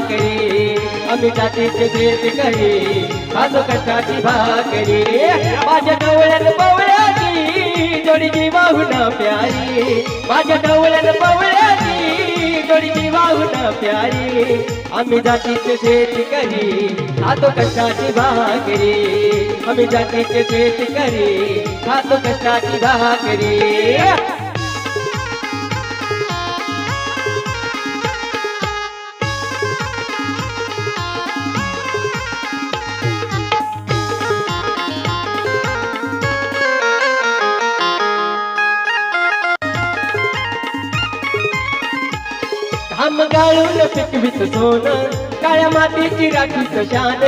भाकरी आम्ही जातीचे शेतकरी खातो कष्टाची भाकरी माझ्या डोळ्यात पवळ्याची जोडी जीवाहून प्यारी माझ्या डोळ्यात पवळ्याची जोडी जीवाहून प्यारी आम्ही जातीचे शेतकरी खातो कष्टाची भाकरी आम्ही जातीचे शेतकरी खातो कष्टाची भाकरी घाम गाळून पिकवित सोनं काळ्या मातीची राखीत शान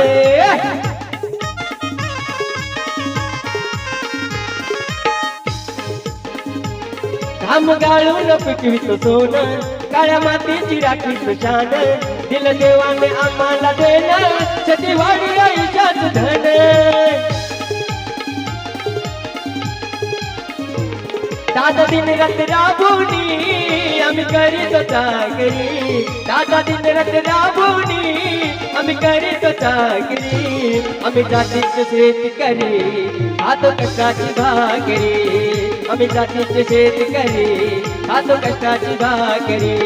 घाम गाळून पिकवित सोनं काळ्या मातीची राखीत शान दिल देवाने आम्हाला देणं शेतीवाडी आयुष्यात धन दादा दिन रात राबवणी आम्ही करीतो चाकरी दादा दिन रात राबवणी आम्ही करीतो चाकरी आम्ही जातीचे शेतकरी खातो कष्टाची भाकरी आम्ही जातीचे शेतकरी खातो कष्टाची भाकरी